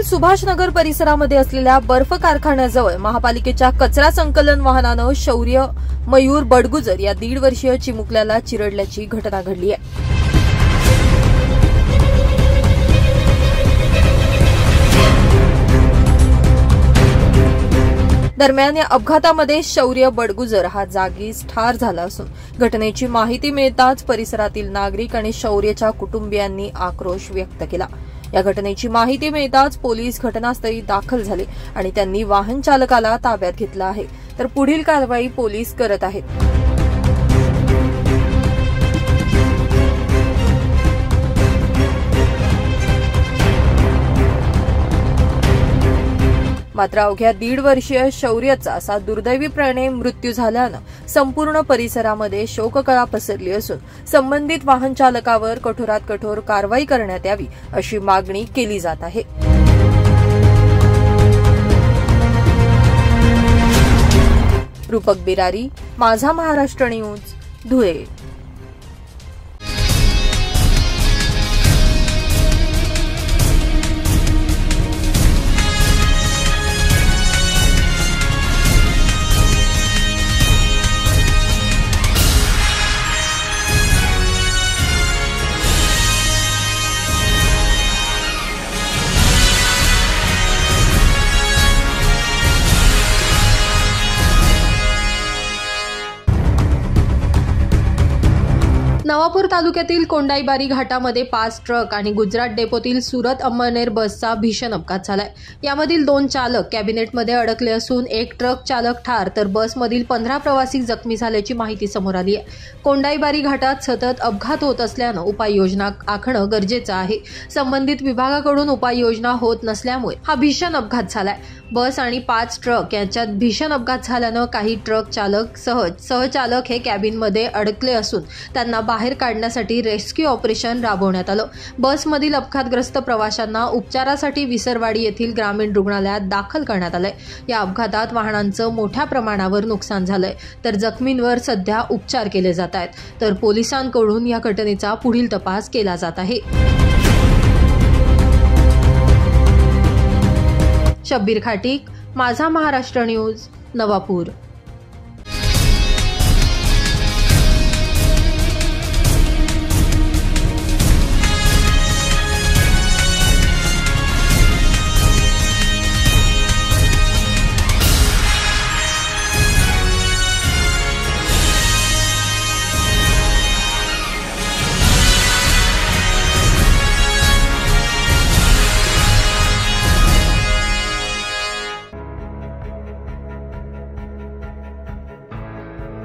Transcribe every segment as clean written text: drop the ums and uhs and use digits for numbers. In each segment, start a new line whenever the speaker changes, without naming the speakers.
सुभाषनगर परिसरामध्ये असलेल्या बर्फ कारखान्याजवळ महापालिकेच्या कचरा संकलन वाहनानं शौर्य मयूर बडगुजर या 1.5 वर्षीय चिमुकल्याला चिरडल्याची घटना घडली आहे। दरम्यान या अपघातामध्ये शौर्य बडगुजर हा जागीच ठार झाला असून घटनेची माहिती मिळताच परिसरातील नागरिक आणि शौर्यच्या कुटुंबियांनी आक्रोश व्यक्त केला। या घटनेची माहिती मिळताच पोलीस घटनास्थळी दाखल झाले आणि त्यांनी वाहन चालकाला ताब्यात घेतलं आहे, तर पुढील कारवाई पोलीस करत आहेत। मात्र अवघ्या 1.5 वर्षीय शौर्याचा असा दुर्दैवीपणे मृत्यू झाल्यानं संपूर्ण परिसरामध्ये शोककळा पसरली असून संबंधित वाहन चालकावर कठोरात कठोर कारवाई करण्यात यावी अशी मागणी केली जात आहे। रूपक बिरारी, माझा महाराष्ट्र न्यूज, धुळे। नवापूर तालुक्यातील कोंडाईबारी घाटामध्ये 5 ट्रक आणि गुजरात डेपोतील सुरत अंमळनेर बसचा भीषण अपघात झालाय। यामधील 2 चालक कॅबिनेटमध्ये अडकले असून 1 ट्रक चालक ठार तर बसमधील 15 प्रवासी जखमी झाल्याची माहिती समोर आली आहे। कोंडाईबारी घाटात सतत अपघात होत असल्यानं उपाययोजना आखणं गरजेचं आहे। संबंधित विभागाकडून उपाययोजना होत नसल्यामुळे हा भीषण अपघात झालाय। बस आणि 5 ट्रक यांच्यात भीषण अपघात झाल्यानं काही ट्रक चालक सहचालक हे कॅबिनमध्ये अडकले असून त्यांना बाहेर काढण्यासाठी रेस्क्यू ऑपरेशन राबवण्यात आलं। बसमधील अपघातग्रस्त प्रवाशांना उपचारासाठी विसरवाडी येथील ग्रामीण रुग्णालयात दाखल करण्यात आलंय। या अपघातात वाहनांचं मोठ्या प्रमाणावर नुकसान झालंय, तर जखमींवर सध्या उपचार केले जात आहेत, तर पोलिसांकडून या घटनेचा पुढील तपास केला जात आहे। शब्बीर खाटीक, माझा महाराष्ट्र न्यूज, नवापूर।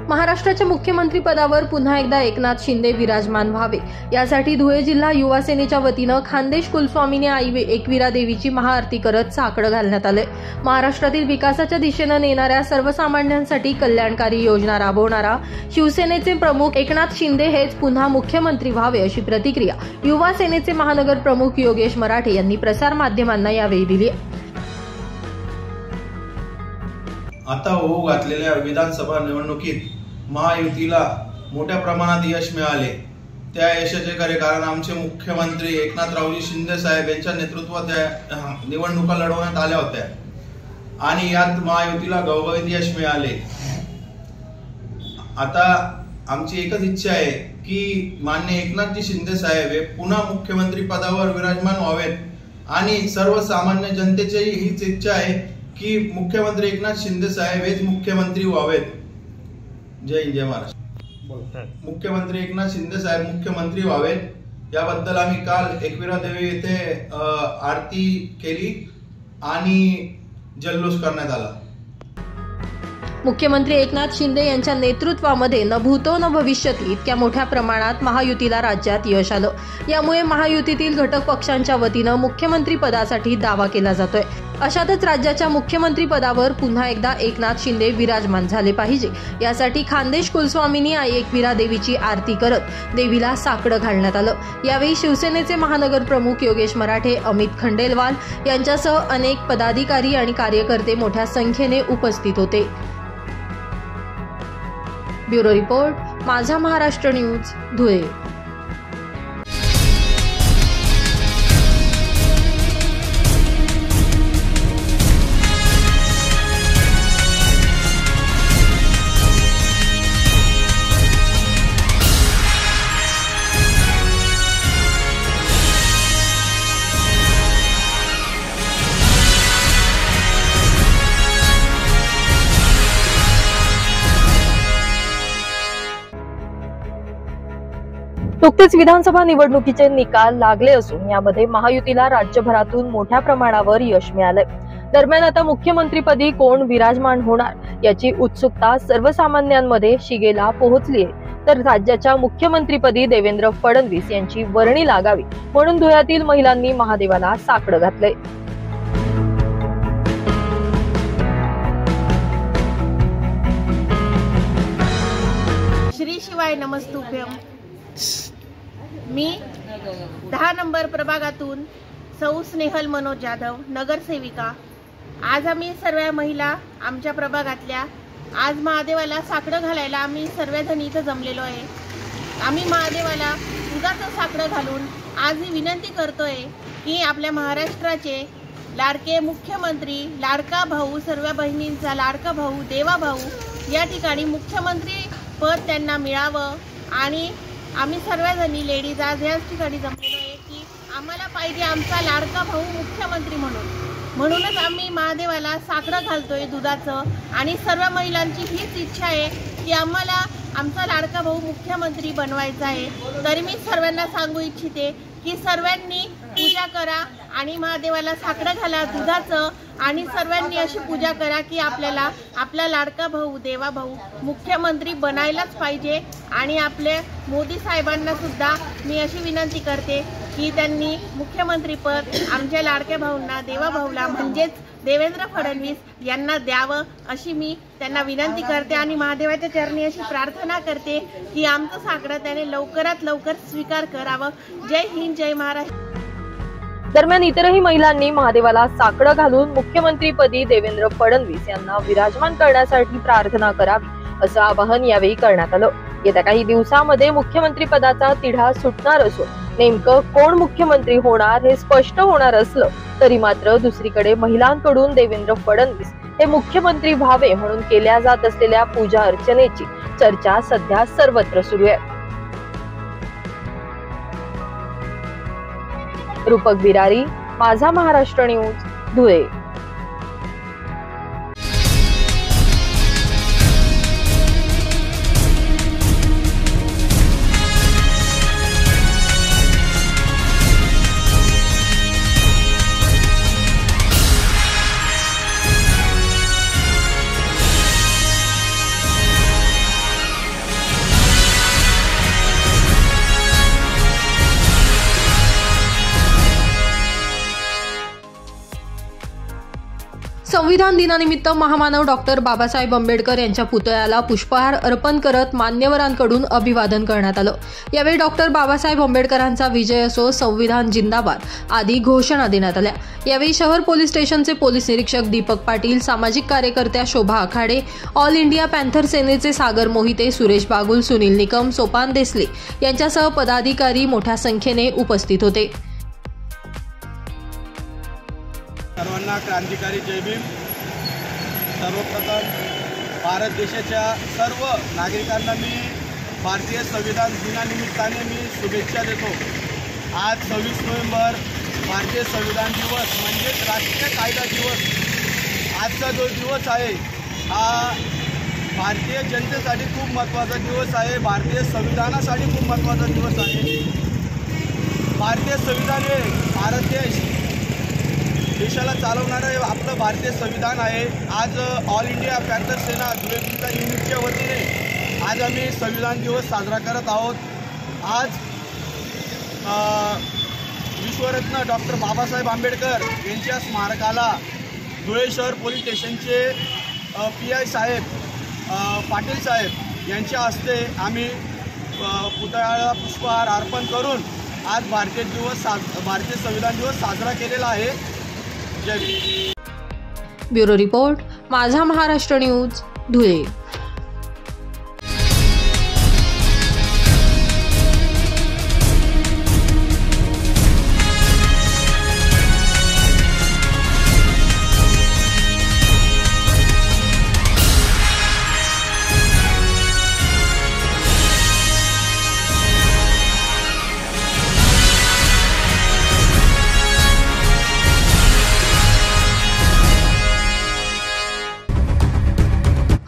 महाराष्ट्राच्या मुख्यमंत्री पदावर पुन्हा एकदा एकनाथ शिंदे विराजमान व्हावे यासाठी धुळे जिल्हा युवा सेनेच्या वतीनं खानदेश कुलस्वामिनी आई एकविरा देवीची महाआरती करत साकडं घालण्यात आले। महाराष्ट्रातील विकासाच्या दिशेनं नेणाऱ्या सर्वसामान्यांसाठी कल्याणकारी योजना राबवणारा शिवसेनेचे प्रमुख एकनाथ शिंदे हेच पुन्हा मुख्यमंत्री व्हावे अशी प्रतिक्रिया युवा सेनेचे महानगर प्रमुख योगेश मराठे यांनी प्रसार माध्यमांना यावेळी दिली।
आता होऊ घातलेल्या विधानसभा निवडणुकीत महायुतीला मोठ्या प्रमाणात यश मिळाले। त्या यशाचे खरे कारण आमचे मुख्यमंत्री एकनाथरावजी शिंदे साहेब यांच्या नेतृत्वात निवडणुका लढवण्यात आल्या होत्या आणि यात महायुतीला घवघवीत यश मिळाले। आता आमची एकच इच्छा आहे की माननीय एकनाथजी शिंदे साहेब हे पुन्हा मुख्यमंत्री पदावर विराजमान व्हावेत आणि सर्वसामान्य जनतेची हीच इच्छा आहे की मुख्यमंत्री एकनाथ शिंदे साहेब हेच मुख्यमंत्री व्हावेत। जय हिंद, जय महाराष्ट्र। मुख्यमंत्री एकनाथ शिंदे साहेब मुख्यमंत्री व्हावेत याबद्दल आम्ही काल एकविरा देवी येथे आरती केली आणि जल्लोष करण्यात आला।
मुख्यमंत्री एकनाथ शिंदे यांच्या नेतृत्वामध्ये न भूतो न भविष्यती इतक्या मोठ्या प्रमाणात महायुतीला राज्यात यश आलं। यामुळे महायुतीतील घटक पक्षांच्या वतीनं मुख्यमंत्री पदासाठी दावा केला जातोय। अशातच राज्याच्या मुख्यमंत्री पदावर पुन्हा एकदा एकनाथ शिंदे विराजमान झाले पाहिजे यासाठी खानदेश कुलस्वामिनी आई एकविरा देवीची आरती करत देवीला साकडं घालण्यात आलं। यावेळी शिवसेनेचे महानगर प्रमुख योगेश मराठे, अमित खंडेलवाल यांच्यासह अनेक पदाधिकारी आणि कार्यकर्ते मोठ्या संख्येने उपस्थित होते। ब्युरो रिपोर्ट, माझा महाराष्ट्र न्यूज, धुळे।
नुकतेच विधानसभा निवडणुकीचे निकाल लागले असून यामध्ये महायुतीला राज्यभरातून मोठ्या प्रमाणावर यश मिळालंय। दरम्यान आता मुख्यमंत्रीपदी कोण विराजमान होणार याची उत्सुकता सर्वसामान्यांमध्ये शिगेला पोहोचली आहे। तर राज्याच्या मुख्यमंत्रीपदी देवेंद्र फडणवीस यांची वर्णी लागावी म्हणून धुळ्यातील महिलांनी महादेवाला साकडं घातलंय।
श्री शिवाय नमस्तुभ्यम। मी 10 नंबर प्रभागातून सौ स्नेहल मनोज जाधव, नगरसेविका। आज आम्ही सर्व महिला आमच्या प्रभागातल्या आज महादेवाला साकडं घालायला आम्ही सर्वजण इथं जमलेलो आहे। आम्ही महादेवाला दुधाचं साकडं घालून आज ही विनंती करतोय की आपल्या महाराष्ट्राचे लाडके मुख्यमंत्री, लाडका भाऊ, सर्व बहिणींचा लाडका भाऊ, देवा भाऊ या ठिकाणी मुख्यमंत्री पद त्यांना मिळावं। आणि आम्ही सर्वजणी लेडीज आज याच ठिकाणी जमलेलो आहे की आम्हाला पाहिजे आमचा लाडका भाऊ मुख्यमंत्री म्हणूनच आम्ही महादेवाला साकडं घालतोय दुधाचं। आणि सर्व महिलांची हीच इच्छा आहे की आम्हाला आमचा लाडका भाऊ मुख्यमंत्री बनवायचा आहे। तरी मी सर्वांना सांगू इच्छिते की सर्वांनी पूजा करा आणि महादेवाला साकडं घाला दुधाचं आणि सर्वांनी अशी पूजा करा की आपल्याला आपला लाडका भाऊ, देवा भाऊ मुख्यमंत्री बनायलाच पाहिजे। आणि आपले मोदी साहेबांना सुद्धा मी अशी विनंती करते की त्यांनी मुख्यमंत्री पद आमच्या लाडक्या भाऊंना, देवा भाऊला म्हणजेच देवेंद्र फडणवीस यांना द्यावं अशी मी त्यांना विनंती करते आणि महादेवाच्या चरणी अशी प्रार्थना करते की आमचं साकडं त्याने लवकरात लवकर स्वीकार करावं। जय हिंद, जय महाराष्ट्र।
दरम्यान इतरही महिलांनी महादेवाला साकडं घालून मुख्यमंत्रीपदी देवेंद्र फडणवीस यांना विराजमान करण्यासाठी प्रार्थना करावी असं आवाहन यावेळी करण्यात आलं। येत्या काही दिवसांमध्ये मुख्यमंत्री पदाचा तिढा सुटणार असून नेमकं कोण मुख्यमंत्री होणार हे स्पष्ट होणार असलं तरी मात्र दुसरीकडे महिलांकडून देवेंद्र फडणवीस हे मुख्यमंत्री व्हावे म्हणून केल्या जात असलेल्या पूजा अर्चनेची चर्चा सध्या सर्वत्र सुरू आहे। रूपक बिरारी, माझा महाराष्ट्र न्यूज, धुळे।
संविधान दिनानिमित्त महामानव डॉक्टर बाबासाहेब आंबेडकर यांच्या पुतळ्याला पुष्पहार अर्पण करत मान्यवरांकडून अभिवादन करण्यात आलं। यावेळी डॉक्टर बाबासाहेब आंबेडकरांचा विजय असो, संविधान जिंदाबाद आदी घोषणा देण्यात आल्या। यावेळी शहर पोलीस स्टेशनचे पोलीस निरीक्षक दीपक पाटील, सामाजिक कार्यकर्त्या शोभा आखाडे, ऑल इंडिया पॅन्थर सेनेचे सागर मोहिते, सुरेश बागुल, सुनील निकम, सोपान देसले यांच्यासह पदाधिकारी मोठ्या संख्येने उपस्थित होते।
सर्वांना क्रांतिकारी जय भीम। सर्वप्रथम भारत देशाच्या सर्व नागरिकांना मी भारतीय संविधान दिनानिमित्ताने मी शुभेच्छा देतो। आज 26 नोव्हेंबर भारतीय संविधान दिवस म्हणजेच राष्ट्रीय कायदा दिवस। आजचा जो दिवस आहे हा भारतीय जनतेसाठी खूप महत्त्वाचा दिवस आहे, भारतीय संविधानासाठी खूप महत्त्वाचा दिवस आहे। भारतीय संविधान हे भारत देशाला चालवणारं आपलं भारतीय संविधान आहे। आज ऑल इंडिया पॅन्थर सेना धुळे जिल्हा युनिटच्या वतीने आज आम्ही संविधान दिवस साजरा करत आहोत। आज विश्वरत्न डॉक्टर बाबासाहेब आंबेडकर यांच्या स्मारकाला धुळे शहर पोलीस स्टेशनचे PI साहेब पाटील साहेब यांच्या हस्ते आम्ही पुतळ्याला पुष्पहार अर्पण करून आज भारतीय संविधान दिवस साजरा केलेला आहे। जय भीम।
ब्युरो रिपोर्ट, माझा महाराष्ट्र न्यूज, धुळे।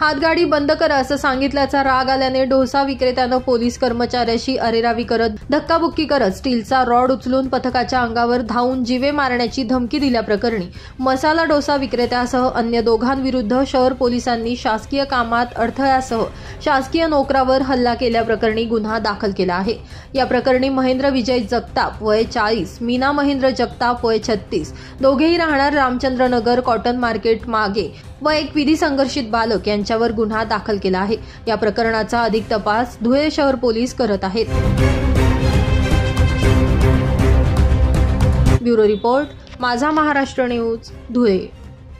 हातगाडी बंद करा असं सांगितल्याचा राग आल्याने डोसा विक्रेत्यानं पोलीस कर्मचाऱ्याशी अरेरावी करत धक्काबुक्की करत स्टीलचा रॉड उचलून पथकाच्या अंगावर धावून जीवे मारण्याची धमकी दिल्याप्रकरणी मसाला डोसा विक्रेत्यासह अन्य दोघांविरुद्ध शहर पोलिसांनी शासकीय कामात अडथळ्यासह शासकीय नोकरावर हल्ला केल्याप्रकरणी गुन्हा दाखल केला आहे। या प्रकरणी महेंद्र विजय जगताप वय 40, मीना महेंद्र जगताप वय 36, दोघेही राहणार रामचंद्रनगर कॉटन मार्केट मागे व एक विधी संघर्षित बालक यांच्यावर गुन्हा दाखल केला आहे। या प्रकरणाचा अधिक तपास धुळे शहर पोलीस करत आहेत। ब्युरो रिपोर्ट, माझा महाराष्ट्र न्यूज, धुळे।